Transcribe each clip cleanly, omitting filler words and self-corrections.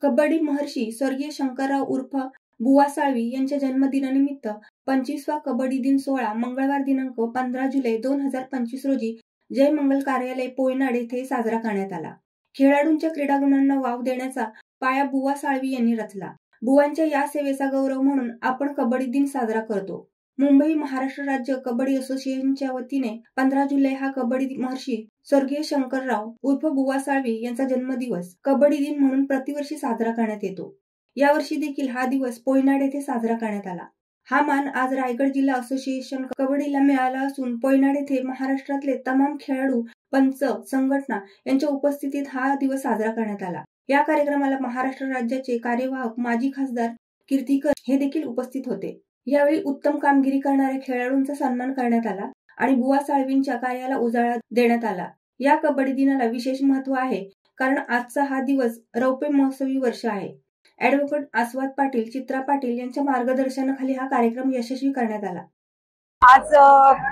कबड्डी महर्षी स्वर्गीय शंकरराव उर्फ बुवा साळवी यांच्या जन्मदिनानिमित्त 25वा कबड्डी दिन सोहळा मंगळवार दिनांक 15 जुलै 2025 रोजी जय मंगल कार्यालय पोयनाड येथे साजरा करण्यात आला। खेळाडूंच्या क्रीडागुणांना वाव देण्याचा पाया बुवा साळवी यांनी रचला। बुवांच्या या सेवेचा गौरव म्हणून आपण कबड्डी दिन साजरा करतो। मुंबई महाराष्ट्र राज्य कबड्डी असोसिएशनच्या वतीने 15 जुलै हा कबड्डी महर्षी स्वर्गीय शंकरराव उर्फ बुवा साळवी यांचा जन्मदिवस कबड्डी दिन म्हणून प्रतिवर्षी साजरा करण्यात येतो। यावर्षी देखील हा दिवस पोयनाड येथे साजरा करण्यात आला। हा मान आज रायगड जिल्हा असोसिएशन कबड्डीला मिळाला असून पोयनाड येथे महाराष्ट्रातले तमाम खेळाडू, पंच, संघटना यांच्या उपस्थितीत हा दिवस साजरा करण्यात आला। या कार्यक्रमाला महाराष्ट्र राज्याचे कार्यवाहक माजी खासदार कीर्तिकर हे देखील उपस्थित होते। यावेळी उत्तम कामगिरी करणाऱ्या खेळाडूंचा सन्मान करण्यात आला आणि बुवा साळवींच्या कार्याला उजाळा देण्यात आला। या कबड्डी दिनाला विशेष महत्त्व आहे कारण आजचा हा दिवस रौप्य महोत्सवी वर्ष आहे। ॲडव्होकेट आस्वाद पाटील, चित्रा पाटील यांच्या मार्गदर्शनाखाली हा कार्यक्रम यशस्वी करण्यात आला। आज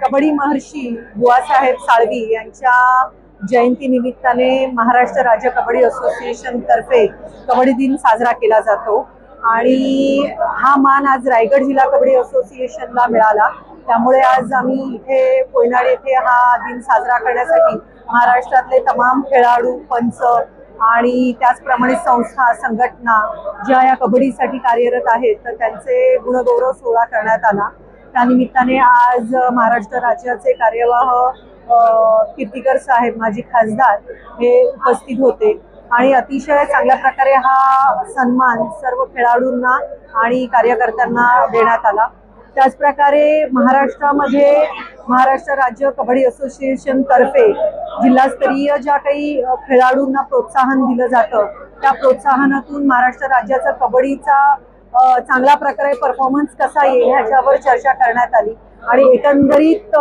कबड्डी महर्षी बुवासाहेब साळवी यांच्या जयंती निमित्ताने महाराष्ट्र राज्य कबड्डी असोसिएशन तर्फे कबड्डी दिन साजरा केला जातो आणि हा मान आज रायगड जिल्हा कबड्डी असोसिएशनला मिळाला। त्यामुळे आज आम्ही इथे पोयनाड येथे हा दिन साजरा करण्यासाठी महाराष्ट्रातले तमाम खेळाडू, पंच आणि त्याचप्रमाणे संस्था, संघटना ज्या या कबड्डीसाठी कार्यरत आहेत तर त्यांचे गुणगौरव सोहळा करण्यात आला। त्यानिमित्ताने आज महाराष्ट्र राज्याचे कार्यवाह कीर्तिकर साहेब, माजी खासदार हे उपस्थित होते आणि अतिशय चांगल्या प्रकारे हा सन्मान सर्व खेळाडूंना आणि कार्यकर्त्यांना देण्यात आला। त्याचप्रकारे महाराष्ट्रामध्ये महाराष्ट्र राज्य कबड्डी असोसिएशन तर्फे जिल्हास्तरीय ज्या काही खेळाडूंना प्रोत्साहन दिलं जातं त्या प्रोत्साहनातून महाराष्ट्र राज्याचा कबड्डीचा चांगल्या प्रकारे परफॉर्मन्स कसा येईल ह्याच्यावर चर्चा करण्यात आली आणि एकंदरीत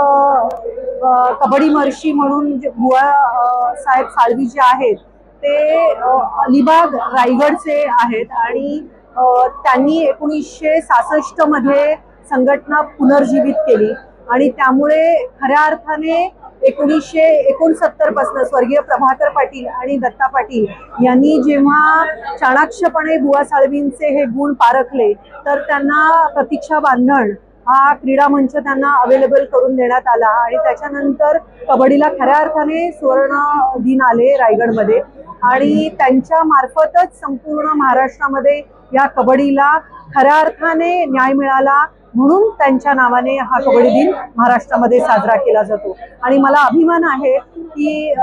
कबड्डी महर्षी म्हणून बुवा साहेब साळवी जे आहेत ते अलिबाग रायगडचे आहेत आणि त्यांनी 1966 मध्ये संघटना पुनर्जीवित केली आणि त्यामुळे खऱ्या अर्थाने 1969 पासून स्वर्गीय प्रभाकर पाटील आणि दत्ता पाटील यांनी जेव्हा चाणाक्षपणे बुवा साळवींचे हे गुण पारखले तर त्यांना प्रतीक्षा बांधण हा क्रीडा मंच त्यांना अवेलेबल करून देण्यात आला आणि त्याच्यानंतर कबड्डीला खऱ्या अर्थाने सुवर्ण दिन आले रायगडमध्ये आणि त्यांच्या मार्फतच संपूर्ण महाराष्ट्रामध्ये या कबड्डीला खऱ्या अर्थाने न्याय मिळाला म्हणून त्यांच्या नावाने हा कबड्डी दिन महाराष्ट्रामध्ये साजरा केला जातो आणि मला अभिमान आहे की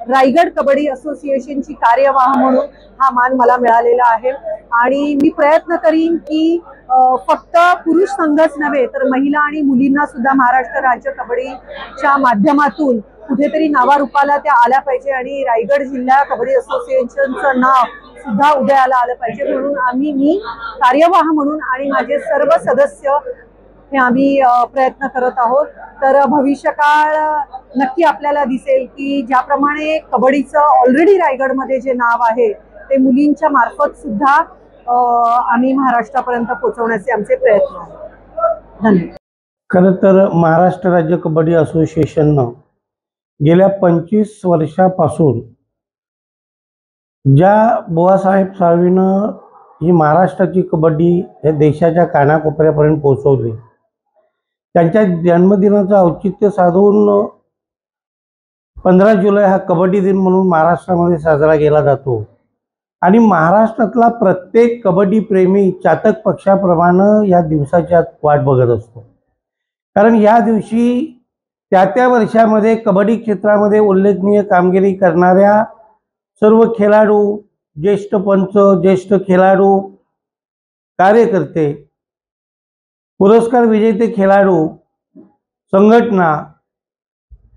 रायगड कबड्डी असोसिएशनची कार्यवाह म्हणून हा मान मला मिळालेला आहे आणि मी प्रयत्न करीन की फक्त पुरुष संघच नव्हे तर महिला आणि मुलींना सुद्धा महाराष्ट्र राज्य कबड्डीच्या माध्यमातून कुठेतरी नावारूपाला त्या आल्या पाहिजे आणि रायगड जिल्हा कबड्डी असोसिएशनचं नाव सुद्धा उदयाला आलं पाहिजे म्हणून मी कार्यवाह म्हणून आणि माझे सर्व सदस्य हे आम्ही प्रयत्न करत आहोत। तर भविष्यकाळ नक्की आपल्याला दिसेल की ज्याप्रमाणे कबड्डीचं ऑलरेडी रायगडमध्ये जे नाव आहे ते मुलींच्या मार्फत सुद्धा आम्ही महाराष्ट्रापर्यंत पोहोचवण्याचे आमचे प्रयत्न आहेत। धन्यवाद। खरं तर महाराष्ट्र राज्य कबड्डी असोसिएशननं गेल्या 25 वर्षापासून ज्या बुवासाहेब साळवीनं ही महाराष्ट्राची कबड्डी हे देशाच्या कानाकोपऱ्यापर्यंत पोहोचवली त्यांच्या जन्मदिनाचं औचित्य साधून 15 जुलै हा कबड्डी दिन म्हणून महाराष्ट्रामध्ये साजरा केला जातो आणि महाराष्ट्रातला प्रत्येक कबड्डी प्रेमी चातक पक्षाप्रमाणे या दिवसाची वाट बघत असतो कारण या दिवशी त्या वर्षामध्ये कबड्डी क्षेत्रामध्ये उल्लेखनीय कामगिरी करणाऱ्या सर्व खेळाडू, ज्येष्ठ पंच, ज्येष्ठ खेळाडू, कार्यकर्ते, पुरस्कार विजेते खेळाडू, संघटना,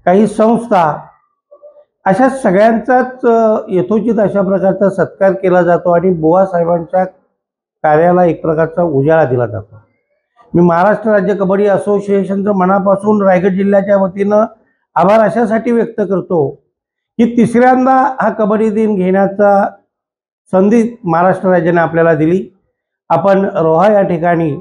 काही संस्था अशा सगळ्यांचाच यथोचित अशा प्रकारचा सत्कार केला जातो आणि बुवा साहेबांच्या कार्याला एक प्रकारचा उजाळा दिला जातो। मी महाराष्ट्र राज्य कबड्डी असोसिएशनचं मनापासून रायगड जिल्ह्याच्या वतीनं आभार अशासाठी व्यक्त करतो की तिसऱ्यांदा हा कबड्डी दिन घेण्याचा संधी महाराष्ट्र राज्याने आपल्याला दिली। आपण रोहा या ठिकाणी,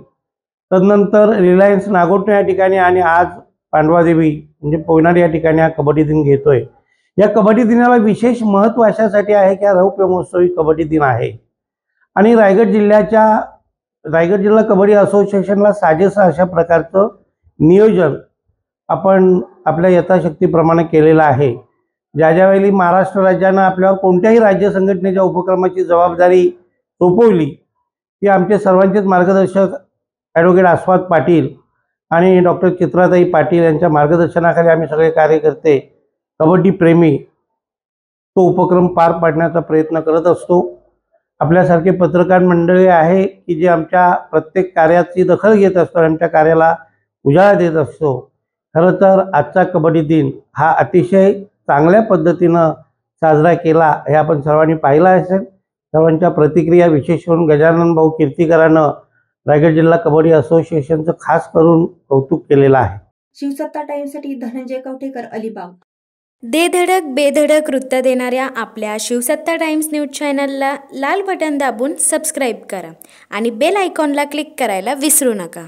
तदनंतर रिलायन्स नागोठणे या ठिकाणी आणि आज पांडवादेवी म्हणजे पोयनाड या ठिकाणी हा कबड्डी दिन घेतोय। या कबड्डी दिनाला विशेष महत्त्व अशासाठी आहे की हा रौप्य महोत्सवी कबड्डी दिन आहे आणि रायगड जिल्हा कबड्डी असोसिएशनला साजेसं अशा प्रकारचं नियोजन आपण आपल्या यथाशक्तीप्रमाणे केलेलं आहे। ज्यावेळी महाराष्ट्र राज्यानं आपल्यावर कोणत्याही राज्य संघटनेच्या उपक्रमाची जबाबदारी सोपवली ती आमचे सर्वांचेच मार्गदर्शक ॲडव्होकेट आस्वाद पाटील आणि डॉक्टर चित्राताई पाटील यांच्या मार्गदर्शनाखाली आम्ही सगळे कार्यकर्ते कबड्डी प्रेमी तो उपक्रम पार पाडण्याचा प्रयत्न करत असतो। आपल्यासारखे पत्रकार मंडळी आहे की जे आमच्या प्रत्येक कार्याची दखल घेत असतो, आमच्या कार्याला उजाळा देत असतो। खरं तर आजचा कबड्डी दिन हा अतिशय चांगल्या पद्धतीनं साजरा केला हे आपण सर्वांनी पाहिलं असेल। सर्वांच्या प्रतिक्रिया विशेष करून गजानन भाऊ कीर्तीकरांनं रायगड जिल्हा कबड्डी असोसिएशनचं खास करून कौतुक केलेलं आहे। शिवसत्ता टाइम्ससाठी धनंजय कवठेकर, अलिबाग। दे धडक बेधडक वृत्त देणाऱ्या आपल्या शिवसत्ता टाइम्स न्यूज चॅनलला लाल बटन दाबून सबस्क्राईब करा आणि बेल आयकॉनला क्लिक करायला विसरू नका।